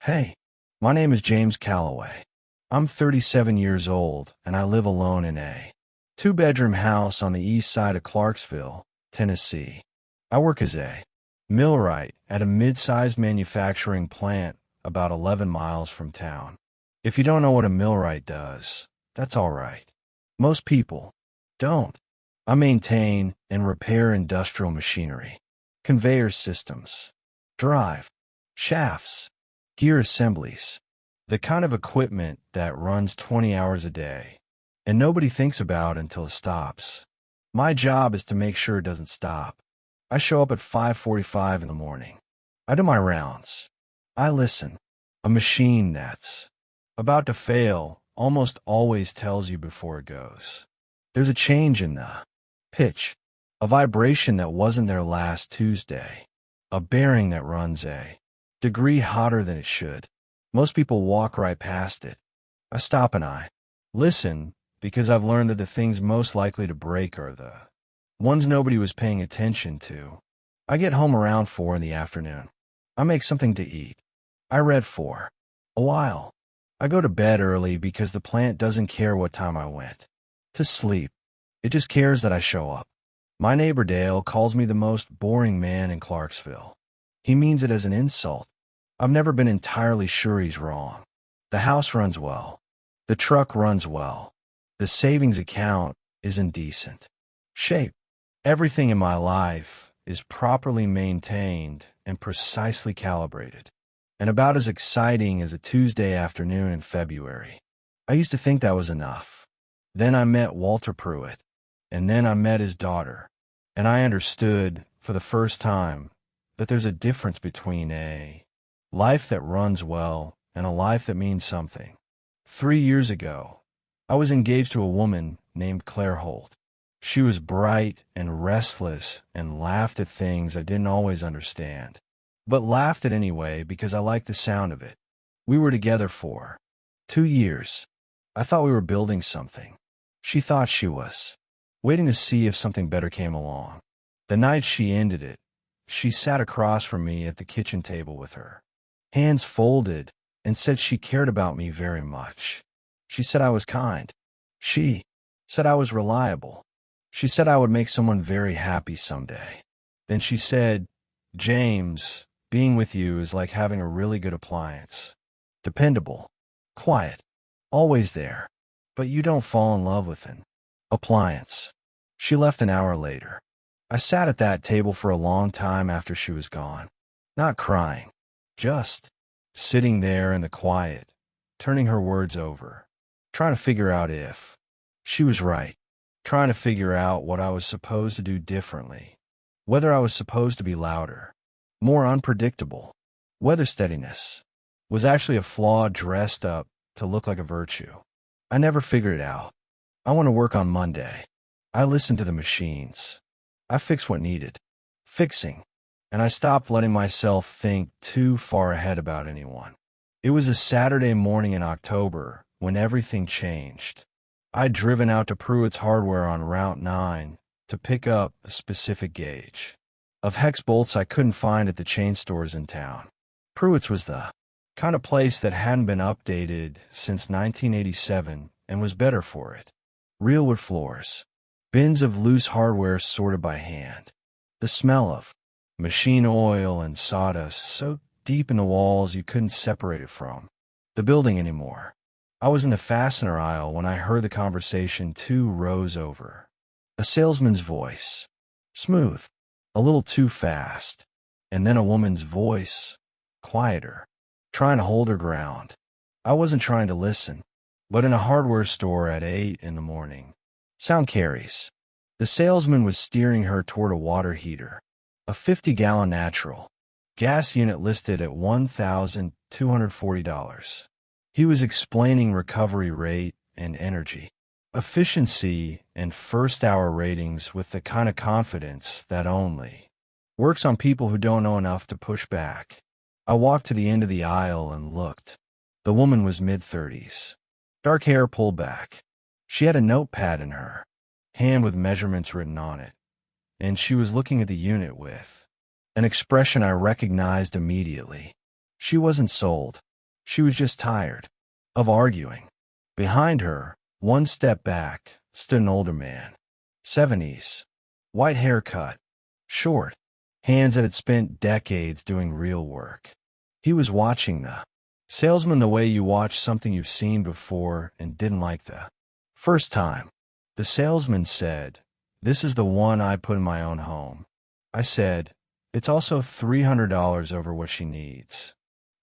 Hey, my name is James Calloway. I'm 37 years old, and I live alone in a two-bedroom house on the east side of Clarksville, Tennessee. I work as a millwright at a mid-sized manufacturing plant about 11 miles from town. If you don't know what a millwright does, that's all right. Most people don't. I maintain and repair industrial machinery, conveyor systems, drive, shafts, gear assemblies, the kind of equipment that runs 20 hours a day, and nobody thinks about until it stops. My job is to make sure it doesn't stop. I show up at 5:45 in the morning. I do my rounds. I listen. A machine that's about to fail almost always tells you before it goes. There's a change in the pitch, a vibration that wasn't there last Tuesday, a bearing that runs a degree hotter than it should. Most people walk right past it. I stop and I listen because I've learned that the things most likely to break are the ones nobody was paying attention to. I get home around 4 in the afternoon. I make something to eat. I read for a while. I go to bed early because the plant doesn't care what time I went to sleep. It just cares that I show up. My neighbor Dale calls me the most boring man in Clarksville. He means it as an insult. I've never been entirely sure he's wrong. The house runs well. The truck runs well. The savings account is in decent shape. Everything in my life is properly maintained and precisely calibrated, and about as exciting as a Tuesday afternoon in February. I used to think that was enough. Then I met Walter Pruitt, and then I met his daughter, and I understood, for the first time, that there's a difference between a life that runs well and a life that means something. 3 years ago, I was engaged to a woman named Claire Holt. She was bright and restless and laughed at things I didn't always understand, but laughed at anyway because I liked the sound of it. We were together for 2 years. I thought we were building something. She thought she was waiting to see if something better came along. The night she ended it, she sat across from me at the kitchen table with her hands folded and said she cared about me very much. She said I was kind. She said I was reliable. She said I would make someone very happy someday. Then she said, "James, being with you is like having a really good appliance. Dependable, quiet, always there, but you don't fall in love with an appliance." She left an hour later. I sat at that table for a long time after she was gone, not crying, just sitting there in the quiet, turning her words over, trying to figure out if she was right, trying to figure out what I was supposed to do differently, whether I was supposed to be louder, more unpredictable, whether steadiness was actually a flaw dressed up to look like a virtue. I never figured it out. I went to work on Monday. I listened to the machines. I fixed what needed fixing, and I stopped letting myself think too far ahead about anyone. It was a Saturday morning in October when everything changed. I'd driven out to Pruitt's Hardware on Route 9 to pick up a specific gauge of hex bolts I couldn't find at the chain stores in town. Pruitt's was the kind of place that hadn't been updated since 1987 and was better for it. Real wood floors, bins of loose hardware sorted by hand, the smell of machine oil and sawdust so deep in the walls you couldn't separate it from the building anymore. I was in the fastener aisle when I heard the conversation 2 rows over. A salesman's voice, smooth, a little too fast, and then a woman's voice, quieter, trying to hold her ground. I wasn't trying to listen, but in a hardware store at 8 in the morning, sound carries. The salesman was steering her toward a water heater, a 50-gallon natural gas unit listed at $1,240. He was explaining recovery rate and energy efficiency and first-hour ratings with the kind of confidence that only works on people who don't know enough to push back. I walked to the end of the aisle and looked. The woman was mid-30s, dark hair pulled back. She had a notepad in her hand with measurements written on it, and she was looking at the unit with an expression I recognized immediately. She wasn't sold. She was just tired of arguing. Behind her, one step back, stood an older man. 70s. White haircut. Short. Hands that had spent decades doing real work. He was watching the salesman the way you watch something you've seen before and didn't like the first time. The salesman said, "This is the one I put in my own home." I said, "It's also $300 over what she needs."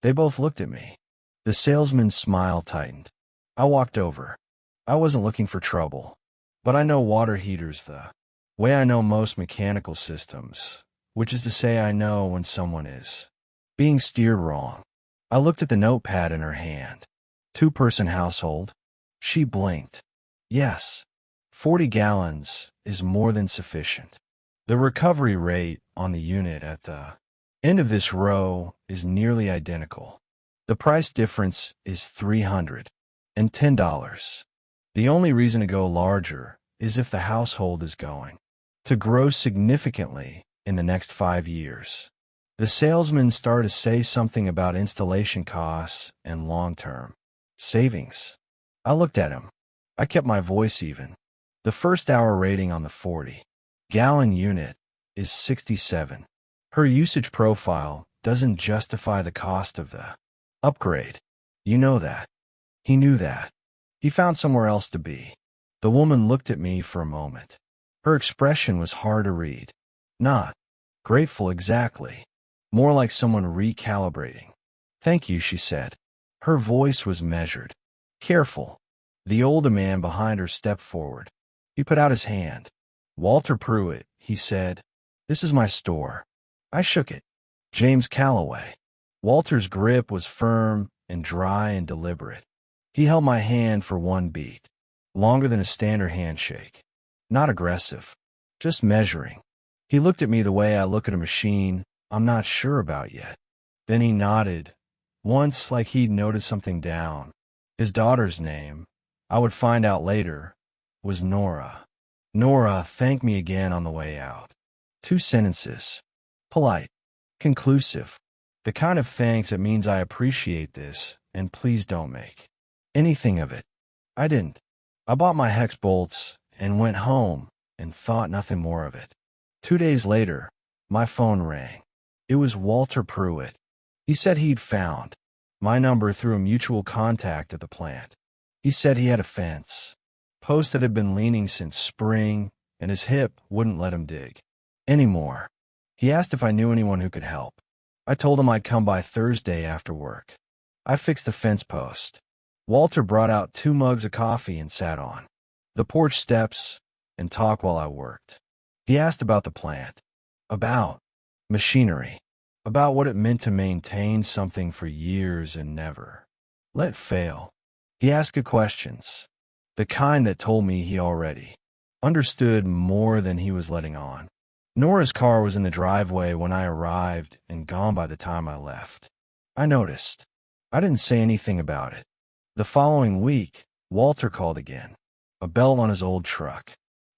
They both looked at me. The salesman's smile tightened. I walked over. I wasn't looking for trouble, but I know water heaters the way I know most mechanical systems, which is to say I know when someone is being steered wrong. I looked at the notepad in her hand. 2-person household. She blinked. Yes. 40 gallons is more than sufficient. The recovery rate on the unit at the end of this row is nearly identical. The price difference is $310. The only reason to go larger is if the household is going to grow significantly in the next 5 years. The salesman started to say something about installation costs and long-term savings. I looked at him. I kept my voice even. The first hour rating on the 40-gallon unit is 67. Her usage profile doesn't justify the cost of the upgrade. You know that. He knew that. He found somewhere else to be. The woman looked at me for a moment. Her expression was hard to read. Not grateful exactly. More like someone recalibrating. "Thank you," she said. Her voice was measured. Careful. The older man behind her stepped forward. He put out his hand. "Walter Pruitt," he said. "This is my store." I shook it. "James Calloway." Walter's grip was firm and dry and deliberate. He held my hand for one beat, longer than a standard handshake. Not aggressive, just measuring. He looked at me the way I look at a machine I'm not sure about yet. Then he nodded, once like he'd noted something down. His daughter's name, I would find out later, was Nora. Nora thanked me again on the way out. 2 sentences. Polite. Conclusive. The kind of thanks that means I appreciate this, and please don't make anything of it. I didn't. I bought my hex bolts and went home and thought nothing more of it. 2 days later, my phone rang. It was Walter Pruitt. He said he'd found my number through a mutual contact at the plant. He said he had a fence post that had been leaning since spring, and his hip wouldn't let him dig anymore. He asked if I knew anyone who could help. I told him I'd come by Thursday after work. I fixed the fence post. Walter brought out 2 mugs of coffee and sat on the porch steps and talked while I worked. He asked about the plant, about machinery, about what it meant to maintain something for years and never let fail. He asked good questions, the kind that told me he already understood more than he was letting on. Nora's car was in the driveway when I arrived and gone by the time I left. I noticed. I didn't say anything about it. The following week, Walter called again. A belt on his old truck.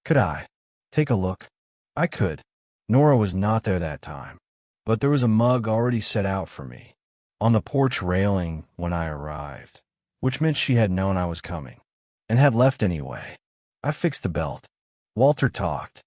Could I take a look? I could. Nora was not there that time, but there was a mug already set out for me on the porch railing when I arrived, which meant she had known I was coming and had left anyway. I fixed the belt. Walter talked.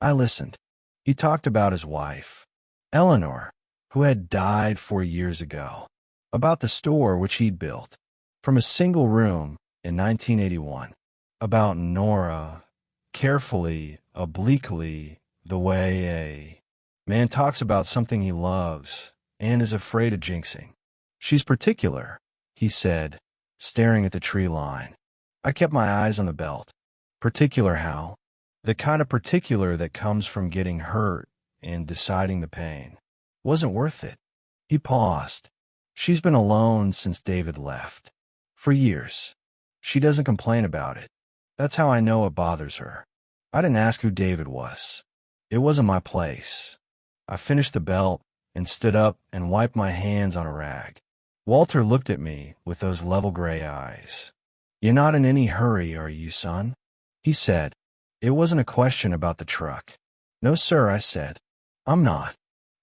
I listened. He talked about his wife, Eleanor, who had died 4 years ago, about the store which he'd built from a single room in 1981, about Nora, carefully, obliquely, the way a man talks about something he loves and is afraid of jinxing. She's particular, he said, staring at the tree line. I kept my eyes on the belt. Particular how? The kind of particular that comes from getting hurt and deciding the pain wasn't worth it. He paused. She's been alone since David left. For years. She doesn't complain about it. That's how I know it bothers her. I didn't ask who David was. It wasn't my place. I finished the belt and stood up and wiped my hands on a rag. Walter looked at me with those level gray eyes. "You're not in any hurry, are you, son?" he said. It wasn't a question about the truck. "No, sir," I said. "I'm not."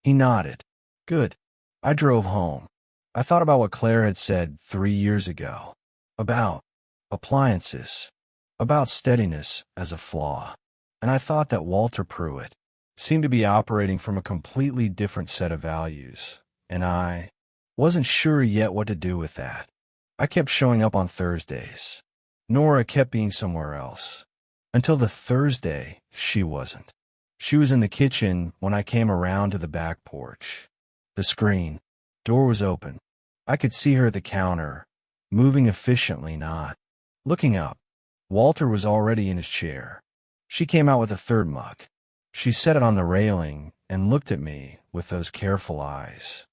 He nodded. "Good." I drove home. I thought about what Claire had said 3 years ago. About appliances. About steadiness as a flaw. And I thought that Walter Pruitt seemed to be operating from a completely different set of values. And I wasn't sure yet what to do with that. I kept showing up on Thursdays. Nora kept being somewhere else. Until the Thursday, she wasn't. She was in the kitchen when I came around to the back porch. The screen door was open. I could see her at the counter, moving efficiently, not looking up. Walter was already in his chair. She came out with a third mug. She set it on the railing and looked at me with those careful eyes.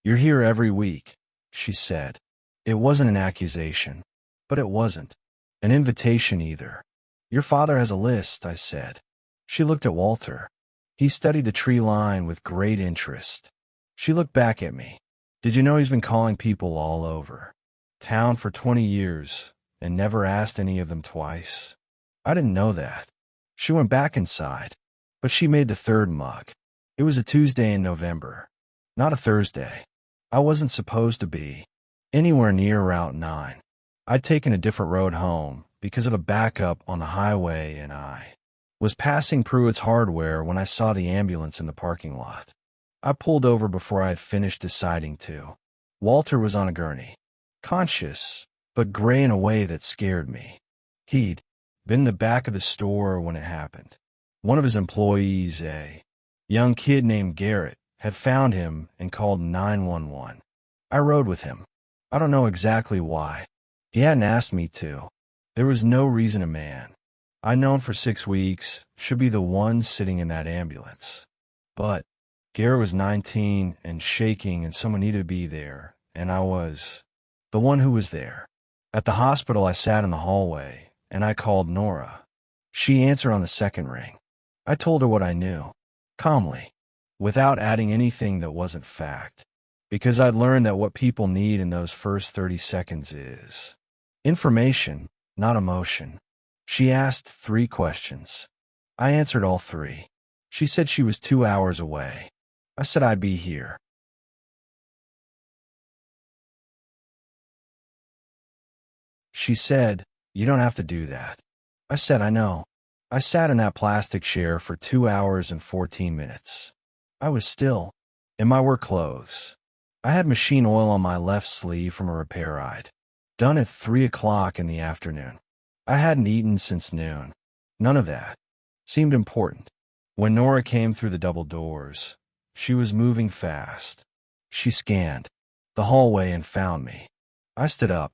"You're here every week," she said. It wasn't an accusation, but it wasn't an invitation either. "Your father has a list," I said. She looked at Walter. He studied the tree line with great interest. She looked back at me. "Did you know he's been calling people all over town for 20 years and never asked any of them twice?" I didn't know that. She went back inside, but she made the third mug. It was a Tuesday in November, not a Thursday. I wasn't supposed to be anywhere near Route 9. I'd taken a different road home because of a backup on the highway, and I was passing Pruitt's Hardware when I saw the ambulance in the parking lot. I pulled over before I had finished deciding to. Walter was on a gurney, conscious, but gray in a way that scared me. He'd been in the back of the store when it happened. One of his employees, a young kid named Garrett, had found him and called 911. I rode with him. I don't know exactly why. He hadn't asked me to. There was no reason a man I'd known for 6 weeks should be the one sitting in that ambulance. But Garrett was 19 and shaking, and someone needed to be there, and I was the one who was there. At the hospital, I sat in the hallway, and I called Nora. She answered on the second ring. I told her what I knew, calmly, without adding anything that wasn't fact, because I'd learned that what people need in those first 30 seconds is information, not emotion. She asked 3 questions. I answered all 3. She said she was 2 hours away. I said I'd be here. She said, "You don't have to do that." I said, "I know." I sat in that plastic chair for 2 hours and 14 minutes. I was still in my work clothes. I had machine oil on my left sleeve from a repair I'd done at 3 o'clock in the afternoon. I hadn't eaten since noon. None of that seemed important. When Nora came through the double doors, she was moving fast. She scanned the hallway and found me. I stood up.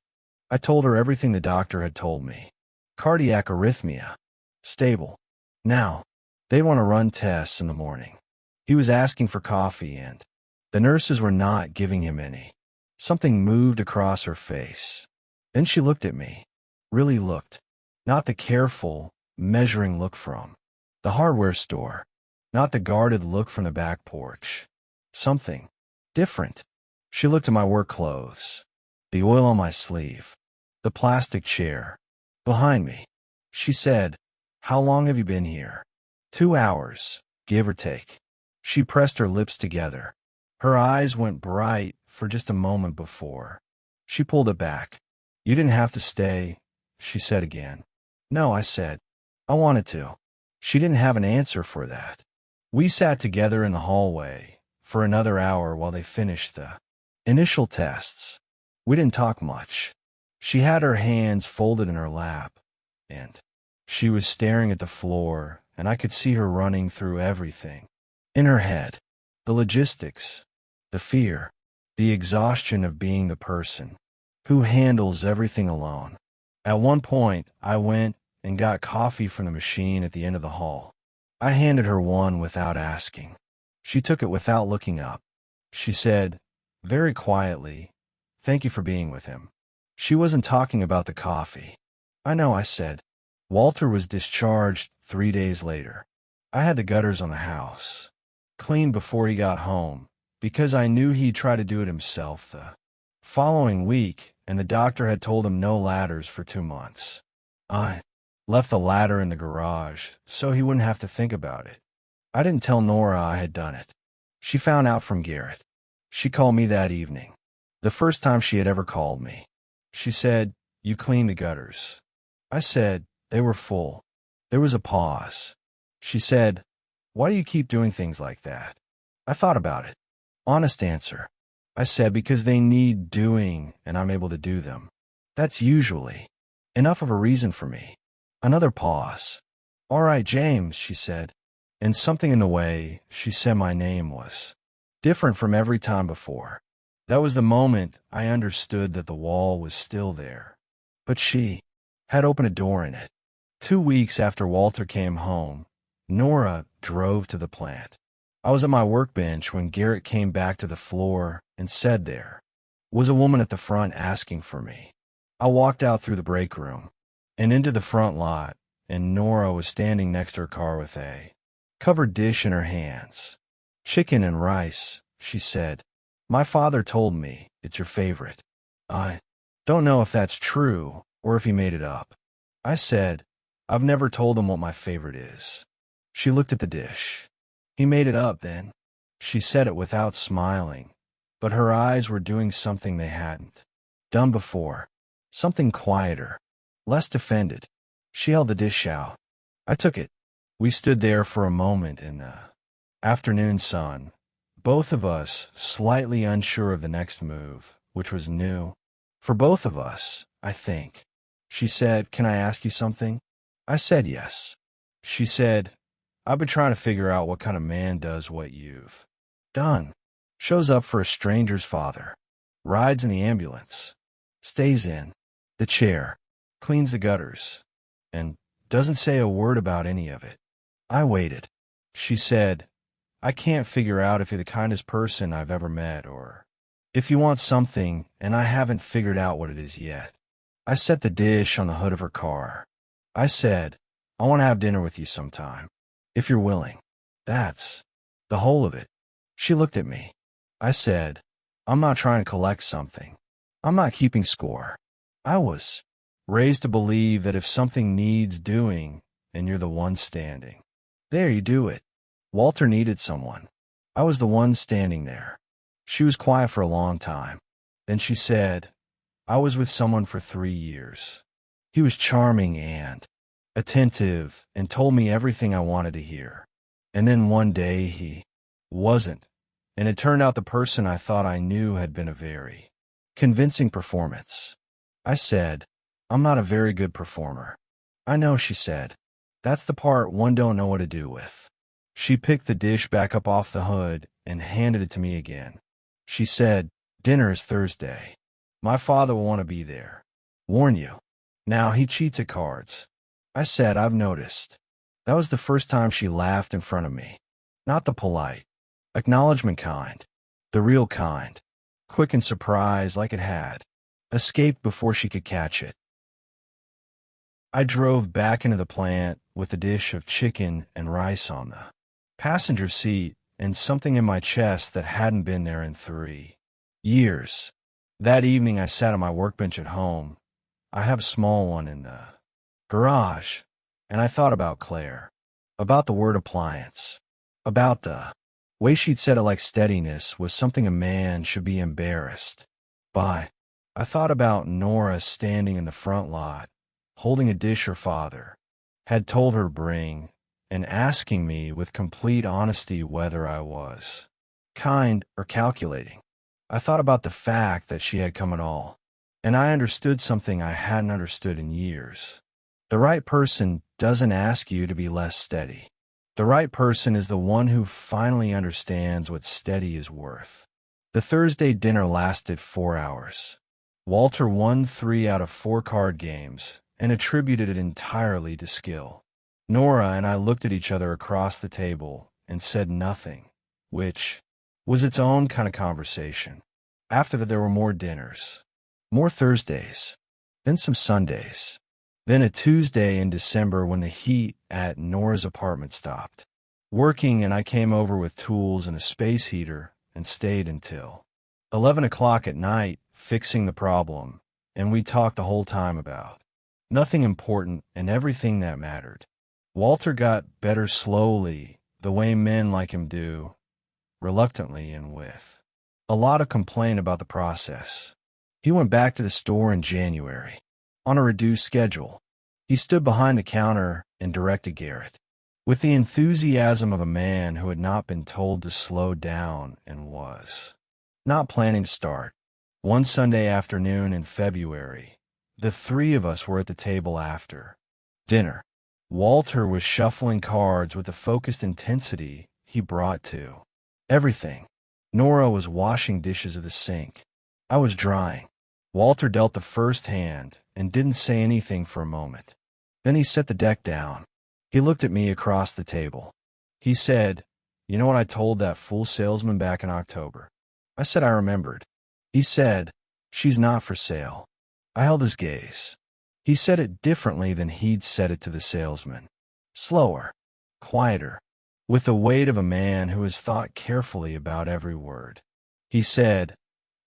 I told her everything the doctor had told me. Cardiac arrhythmia. Stable. Now, they want to run tests in the morning. He was asking for coffee, and the nurses were not giving him any. Something moved across her face. Then she looked at me. Really looked. Not the careful, measuring look from the hardware store. Not the guarded look from the back porch. Something different. She looked at my work clothes. The oil on my sleeve. The plastic chair behind me. She said, "How long have you been here?" 2 hours, give or take. She pressed her lips together. Her eyes went bright for just a moment before she pulled it back. "You didn't have to stay," she said again. "No," I said. "I wanted to." She didn't have an answer for that. We sat together in the hallway for another hour while they finished the initial tests. We didn't talk much. She had her hands folded in her lap, and she was staring at the floor, and I could see her running through everything in her head. The logistics, the fear, the exhaustion of being the person who handles everything alone. At one point, I went and got coffee from the machine at the end of the hall. I handed her one without asking. She took it without looking up. She said, very quietly, "Thank you for being with him." She wasn't talking about the coffee. "I know," I said. Walter was discharged 3 days later. I had the gutters on the house cleaned before he got home, because I knew he'd try to do it himself the following week, and the doctor had told him no ladders for 2 months. I left the ladder in the garage so he wouldn't have to think about it. I didn't tell Nora I had done it. She found out from Garrett. She called me that evening. The first time she had ever called me. She said, "You cleaned the gutters." I said, "They were full." There was a pause. She said, "Why do you keep doing things like that?" I thought about it. Honest answer. I said, "Because they need doing, and I'm able to do them. That's usually enough of a reason for me." Another pause. "All right, James," she said. And something in the way she said my name was different from every time before. That was the moment I understood that the wall was still there. But she had opened a door in it. 2 weeks after Walter came home, Nora drove to the plant. I was at my workbench when Garrett came back to the floor and said there was a woman at the front asking for me. I walked out through the break room and into the front lot, and Nora was standing next to her car with a covered dish in her hands. "Chicken and rice," she said. "My father told me it's your favorite." I don't know if that's true or if he made it up. I said, "I've never told him what my favorite is." She looked at the dish. "He made it up then." She said it without smiling, but her eyes were doing something they hadn't done before. Something quieter, less defended. She held the dish out. I took it. We stood there for a moment in the afternoon sun, both of us slightly unsure of the next move, which was new. For both of us, I think. She said, "Can I ask you something?" I said yes. She said, "I've been trying to figure out what kind of man does what you've done. Shows up for a stranger's father, rides in the ambulance, stays in the chair, cleans the gutters, and doesn't say a word about any of it." I waited. She said, "I can't figure out if you're the kindest person I've ever met or if you want something and I haven't figured out what it is yet." I set the dish on the hood of her car. I said, "I want to have dinner with you sometime, if you're willing." That's the whole of it. She looked at me. I said, "I'm not trying to collect something. I'm not keeping score. I was raised to believe that if something needs doing and you're the one standing there, you do it." Walter needed someone. I was the one standing there. She was quiet for a long time. Then she said, "I was with someone for 3 years. He was charming and attentive and told me everything I wanted to hear. And then one day he wasn't. And it turned out the person I thought I knew had been a very convincing performance." I said, "I'm not a very good performer." "I know," she said. "That's the part one don't know what to do with." She picked the dish back up off the hood and handed it to me again. She said, "Dinner is Thursday. My father will want to be there. Warn you. Now he cheats at cards." I said, "I've noticed." That was the first time she laughed in front of me. Not the polite, acknowledgement kind. The real kind. Quick and surprised, like it had escaped before she could catch it. I drove back into the plant with a dish of chicken and rice on the passenger seat and something in my chest that hadn't been there in 3 years. That evening I sat on my workbench at home. I have a small one in the garage, and I thought about Claire, about the word appliance, about the way she'd said it like steadiness was something a man should be embarrassed by. I thought about Nora standing in the front lot, holding a dish her father had told her to bring, and asking me with complete honesty whether I was kind or calculating. I thought about the fact that she had come at all, and I understood something I hadn't understood in years. The right person doesn't ask you to be less steady. The right person is the one who finally understands what steady is worth. The Thursday dinner lasted 4 hours. Walter won 3 out of 4 card games and attributed it entirely to skill. Nora and I looked at each other across the table and said nothing, which was its own kind of conversation. After that, there were more dinners, more Thursdays, then some Sundays, then a Tuesday in December when the heat at Nora's apartment stopped working and I came over with tools and a space heater and stayed until 11 o'clock at night fixing the problem, and we talked the whole time about nothing important and everything that mattered. Walter got better slowly, the way men like him do, reluctantly and with A lot of complaint about the process. He went back to the store in January, on a reduced schedule. He stood behind the counter and directed Garrett, with the enthusiasm of a man who had not been told to slow down and was not planning to start. One Sunday afternoon in February, the three of us were at the table after dinner. Walter was shuffling cards with the focused intensity he brought to everything. Nora was washing dishes at the sink. I was drying. Walter dealt the first hand and didn't say anything for a moment. Then he set the deck down. He looked at me across the table. He said, "You know what I told that fool salesman back in October?" I said I remembered. He said, "She's not for sale." I held his gaze. He said it differently than he'd said it to the salesman. Slower, quieter, with the weight of a man who has thought carefully about every word. He said,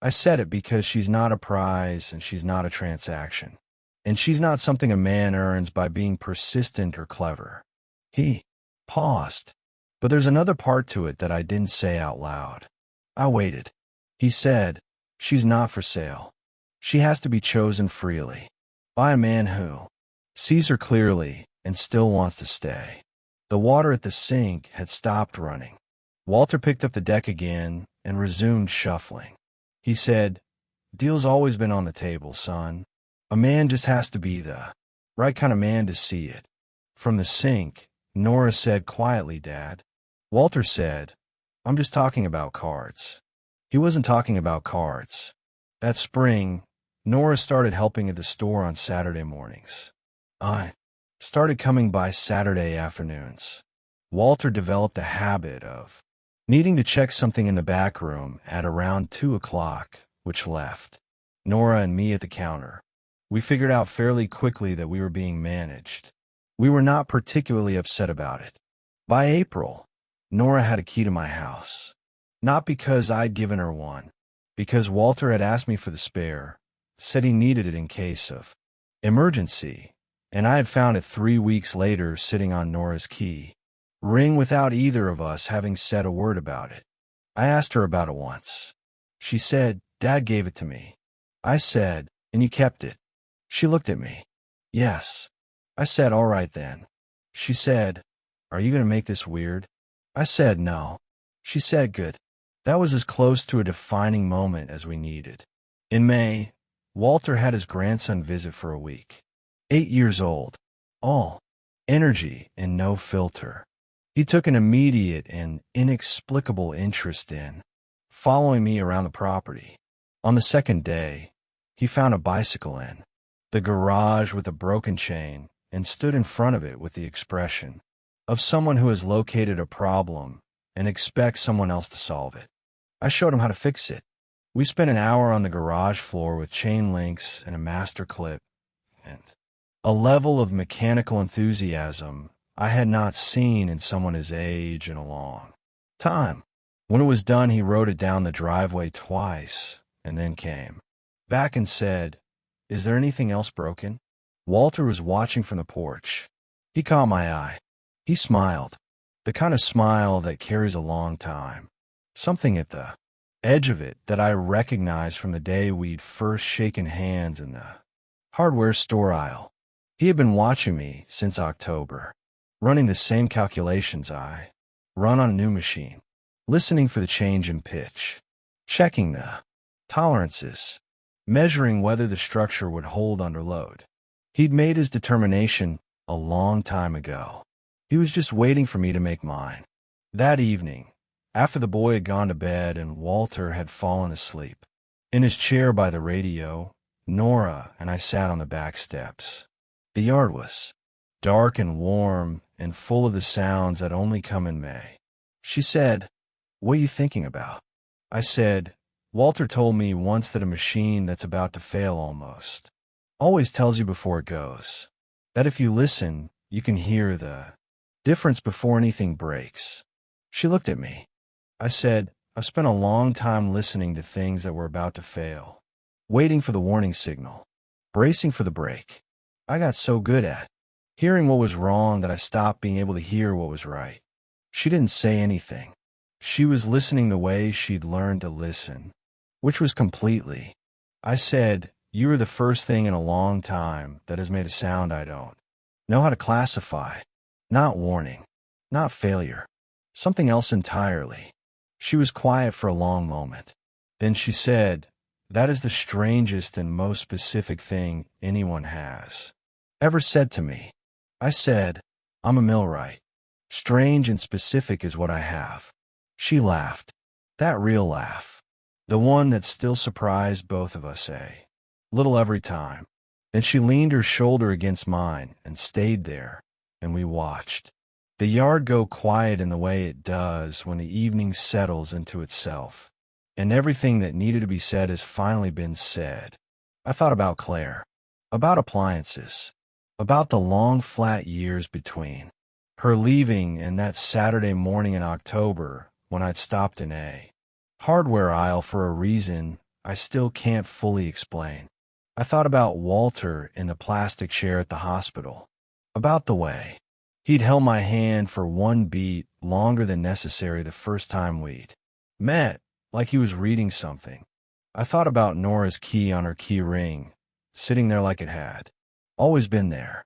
"I said it because she's not a prize and she's not a transaction. And she's not something a man earns by being persistent or clever." He paused. But there's another part to it that I didn't say out loud. I waited. He said, "She's not for sale. She has to be chosen freely, by a man who sees her clearly and still wants to stay." The water at the sink had stopped running. Walter picked up the deck again and resumed shuffling. He said, "Deal's always been on the table, son. A man just has to be the right kind of man to see it." From the sink, Nora said quietly, "Dad." Walter said, "I'm just talking about cards." He wasn't talking about cards. That spring, Nora started helping at the store on Saturday mornings. I started coming by Saturday afternoons. Walter developed a habit of needing to check something in the back room at around 2 o'clock, which left Nora and me at the counter. We figured out fairly quickly that we were being managed. We were not particularly upset about it. By April, Nora had a key to my house. Not because I'd given her one, because Walter had asked me for the spare, said he needed it in case of emergency, and I had found it 3 weeks later sitting on Nora's key ring without either of us having said a word about it. I asked her about it once. She said, "Dad gave it to me." I said, "And you kept it?" She looked at me. "Yes." I said, "All right then." She said, "Are you going to make this weird?" I said, "No." She said, "Good." That was as close to a defining moment as we needed. In May, Walter had his grandson visit for a week. 8 years old. All energy and no filter. He took an immediate and inexplicable interest in following me around the property. On the second day, he found a bicycle in the garage with a broken chain and stood in front of it with the expression of someone who has located a problem and expects someone else to solve it. I showed him how to fix it. We spent an hour on the garage floor with chain links and a master clip, and a level of mechanical enthusiasm I had not seen in someone his age in a long time. When it was done, he rode it down the driveway twice and then came back and said, "Is there anything else broken?" Walter was watching from the porch. He caught my eye. He smiled, the kind of smile that carries a long time. Something at the edge of it that I recognized from the day we'd first shaken hands in the hardware store aisle. He had been watching me since October, running the same calculations I run on a new machine, listening for the change in pitch, checking the tolerances, measuring whether the structure would hold under load. He'd made his determination a long time ago. He was just waiting for me to make mine. That evening, after the boy had gone to bed and Walter had fallen asleep, in his chair by the radio, Nora and I sat on the back steps. The yard was dark and warm and full of the sounds that only come in May. She said, "What are you thinking about?" I said, "Walter told me once that a machine that's about to fail always tells you before it goes. That if you listen, you can hear the difference before anything breaks." She looked at me. I said, "I've spent a long time listening to things that were about to fail, waiting for the warning signal, bracing for the break. I got so good at hearing what was wrong that I stopped being able to hear what was right." She didn't say anything. She was listening the way she'd learned to listen, which was completely. I said, "You are the first thing in a long time that has made a sound I don't know how to classify. Not warning. Not failure. Something else entirely." She was quiet for a long moment. Then she said, "That is the strangest and most specific thing anyone has ever said to me." I said, "I'm a millwright. Strange and specific is what I have." She laughed. That real laugh. The one that still surprised both of us, little every time. Then she leaned her shoulder against mine and stayed there, and we watched the yard go quiet in the way it does when the evening settles into itself, and everything that needed to be said has finally been said. I thought about Claire, about appliances, about the long flat years between her leaving and that Saturday morning in October when I'd stopped in a hardware aisle for a reason I still can't fully explain. I thought about Walter in the plastic chair at the hospital, about the way he'd held my hand for one beat longer than necessary the first time we'd met, like he was reading something. I thought about Nora's key on her key ring, sitting there like it had always been there.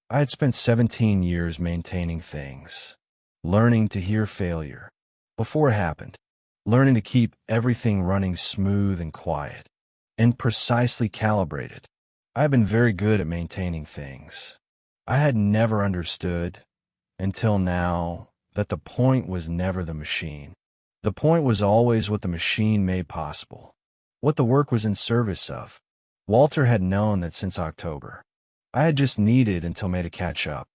I had spent 17 years maintaining things, learning to hear failure before it happened, learning to keep everything running smooth and quiet and precisely calibrated. I had been very good at maintaining things. I had never understood, until now, that the point was never the machine. The point was always what the machine made possible, what the work was in service of. Walter had known that since October. I had just needed until May to catch up.